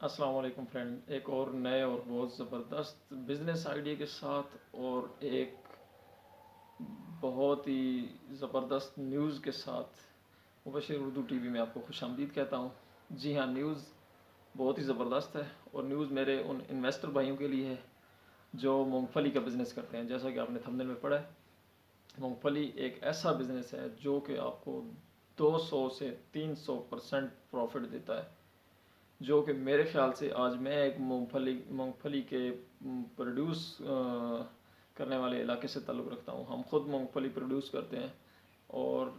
अस्सलाम वालेकुम फ्रेंड, एक और नए और बहुत ज़बरदस्त बिज़नेस आइडिया के साथ और एक बहुत ही ज़बरदस्त न्यूज़ के साथ मुबशिर उर्दू टीवी में आपको खुशामदीद कहता हूँ। जी हाँ, न्यूज़ बहुत ही ज़बरदस्त है और न्यूज़ मेरे उन इन्वेस्टर भाइयों के लिए है जो मूंगफली का बिज़नेस करते हैं। जैसा कि आपने थंबनेल में पढ़ा है, मूंगफली एक ऐसा बिज़नेस है जो कि आपको 200 से 300% प्रॉफिट देता है, जो कि मेरे ख्याल से आज मैं एक मूंगफली के प्रोड्यूस करने वाले इलाके से ताल्लुक़ रखता हूँ। हम खुद मूंगफली प्रोड्यूस करते हैं और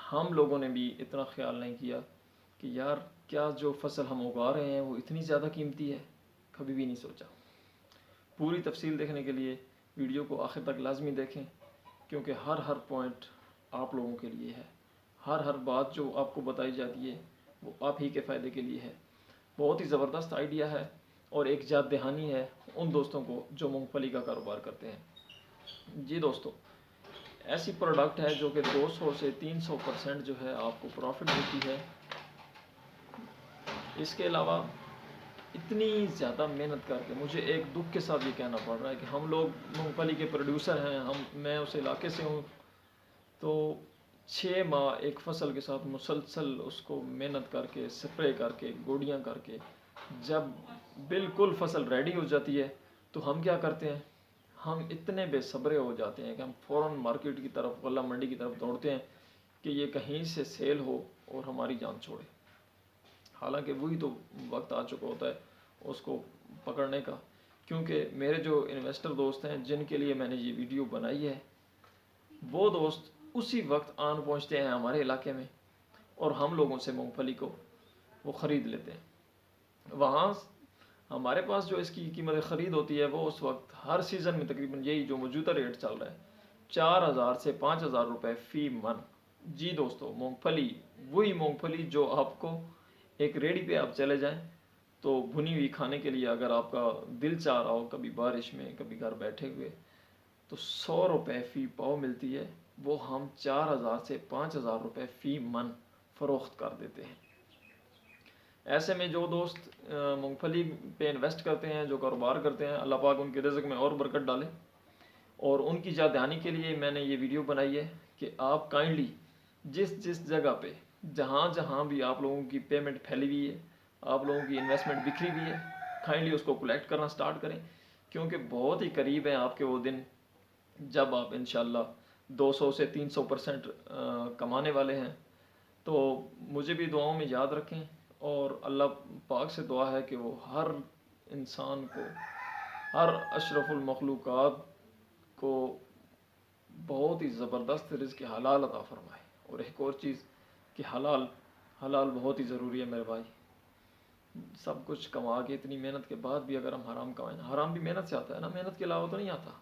हम लोगों ने भी इतना ख्याल नहीं किया कि यार क्या जो फसल हम उगा रहे हैं वो इतनी ज़्यादा कीमती है, कभी भी नहीं सोचा। पूरी तफसील देखने के लिए वीडियो को आखिर तक लाजमी देखें, क्योंकि हर पॉइंट आप लोगों के लिए है। हर बात जो आपको बताई जाती है वो आप ही के फ़ायदे के लिए है। बहुत ही ज़बरदस्त आइडिया है और एक याद दहानी है उन दोस्तों को जो मूंगफली का कारोबार करते हैं। जी दोस्तों, ऐसी प्रोडक्ट है जो कि 200 से 300% जो है आपको प्रॉफिट देती है। इसके अलावा इतनी ज़्यादा मेहनत करके मुझे एक दुख के साथ ये कहना पड़ रहा है कि हम लोग मूंगफली के प्रोड्यूसर हैं, मैं उस इलाके से हूँ, तो 6 माह एक फसल के साथ मुसलसल उसको मेहनत करके, स्प्रे करके, गोडियाँ करके, जब बिल्कुल फसल रेडी हो जाती है तो हम क्या करते हैं, हम इतने बेसब्रे हो जाते हैं कि हम फ़ौरन मार्केट की तरफ, गल्ला मंडी की तरफ दौड़ते हैं कि ये कहीं से सेल हो और हमारी जान छोड़े। हालांकि वही तो वक्त आ चुका होता है उसको पकड़ने का, क्योंकि मेरे जो इन्वेस्टर दोस्त हैं जिनके लिए मैंने ये वीडियो बनाई है, वो दोस्त उसी वक्त आन पहुंचते हैं हमारे इलाके में और हम लोगों से मूंगफली को वो ख़रीद लेते हैं। वहाँ हमारे पास जो इसकी कीमत ख़रीद होती है वो उस वक्त हर सीज़न में तकरीबन यही जो मौजूदा रेट चल रहा है, 4,000 से 5,000 रुपये फ़ी मन। जी दोस्तों, मूंगफली, वही मूंगफली जो आपको एक रेडी पे आप चले जाएं तो भुनी हुई खाने के लिए अगर आपका दिल चाह रहा हो, कभी बारिश में कभी घर बैठे हुए, तो 100 रुपये फ़ी पाव मिलती है। वो हम 4,000 से 5,000 रुपये फ़ी मन फ़रोख्त कर देते हैं। ऐसे में जो दोस्त मूंगफली पे इन्वेस्ट करते हैं, जो कारोबार करते हैं, अल्लाह पाक उनके रिज़्क़ में और बरकत डाले। और उनकी जादहानी के लिए मैंने ये वीडियो बनाई है कि आप काइंडली जिस जिस जगह पे, जहाँ जहाँ भी आप लोगों की पेमेंट फैली हुई है, आप लोगों की इन्वेस्टमेंट बिखरी हुई है, काइंडली उसको कलेक्ट करना स्टार्ट करें, क्योंकि बहुत ही करीब हैं आपके वो दिन जब आप इंशाल्लाह 200 से 300% कमाने वाले हैं। तो मुझे भी दुआओं में याद रखें और अल्लाह पाक से दुआ है कि वो हर इंसान को, हर अशरफुल मखलूक़ात को बहुत ही ज़बरदस्त रिज़्क़ हलाल अता फ़रमाए। और एक और चीज़ कि हलाल हलाल बहुत ही ज़रूरी है मेरे भाई। सब कुछ कमा के इतनी मेहनत के बाद भी अगर हम हराम कमाएं, हराम भी मेहनत से आता है ना, मेहनत के अलावा तो नहीं आता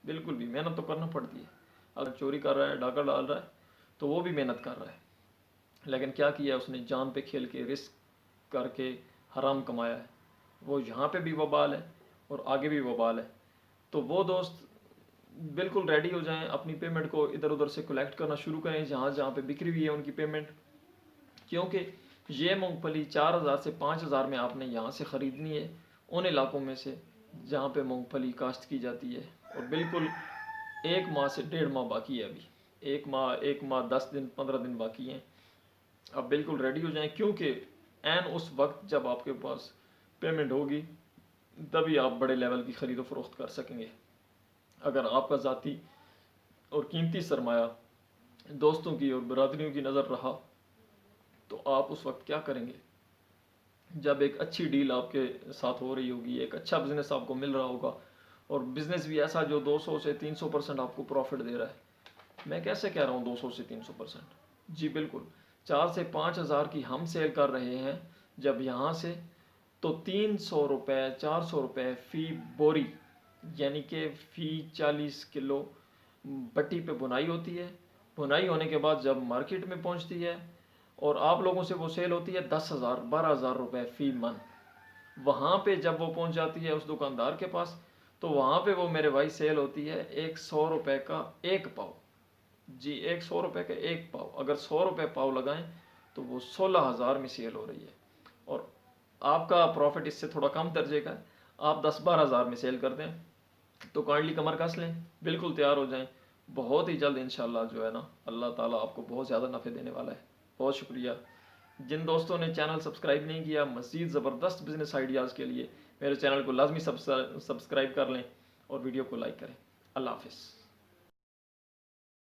बिल्कुल भी। मेहनत तो करना पड़ती है। अगर चोरी कर रहा है, डाका डाल रहा है, तो वो भी मेहनत कर रहा है, लेकिन क्या किया उसने, जान पे खेल के, रिस्क करके हराम कमाया है। वो यहाँ पे भी वबाल है और आगे भी वबाल है। तो वो दोस्त बिल्कुल रेडी हो जाएं, अपनी पेमेंट को इधर उधर से कलेक्ट करना शुरू करें जहाँ जहाँ पे बिक्री हुई है उनकी पेमेंट, क्योंकि ये मूंगफली 4,000 से 5,000 में आपने यहाँ से ख़रीदनी है, उन इलाकों में से जहाँ पे मूंगफली काश्त की जाती है। और बिल्कुल 1 माह से 1.5 माह बाकी है अभी, 1 माह 10 दिन 15 दिन बाकी हैं। अब बिल्कुल रेडी हो जाएं, क्योंकि एन उस वक्त जब आपके पास पेमेंट होगी तभी आप बड़े लेवल की ख़रीदो फरोख्त कर सकेंगे। अगर आपका ज़ाती और कीमती सरमाया दोस्तों की और बरादरियों की नज़र रहा तो आप उस वक्त क्या करेंगे, जब एक अच्छी डील आपके साथ हो रही होगी, एक अच्छा बिज़नेस आपको मिल रहा होगा और बिज़नेस भी ऐसा जो 200 से 300% आपको प्रॉफिट दे रहा है। मैं कैसे कह रहा हूँ 200 से 300%? जी बिल्कुल, 4 से 5,000 की हम सेल कर रहे हैं जब यहाँ से, तो 300 रुपये 400 रुपये फ़ी बोरी, यानी कि फ़ी 40 किलो भट्टी पे बुनाई होती है। बुनाई होने के बाद जब मार्केट में पहुँचती है और आप लोगों से वो सेल होती है 10,000 12,000 रुपये फ़ी मन। वहाँ पे जब वो पहुँच जाती है उस दुकानदार के पास, तो वहाँ पे वो मेरे भाई सेल होती है एक 100 रुपये का एक पाव। जी, एक 100 रुपये का एक पाव, अगर 100 रुपये पाव लगाएं तो वो 16,000 में सेल हो रही है। और आपका प्रॉफिट इससे थोड़ा कम दर्जे का है, आप 10-12 हज़ार में सेल कर दें तो काइंडली कमर कस लें, बिल्कुल तैयार हो जाएं। बहुत ही जल्द इंशाल्लाह जो है ना अल्लाह ताला आपको बहुत ज़्यादा नफ़े देने वाला है। बहुत शुक्रिया। जिन दोस्तों ने चैनल सब्सक्राइब नहीं किया, मज़ीद ज़बरदस्त बिजनेस आइडियाज़ के लिए मेरे चैनल को लाजमी सब्सक्राइब कर लें और वीडियो को लाइक करें। अल्लाह हाफ़िज़।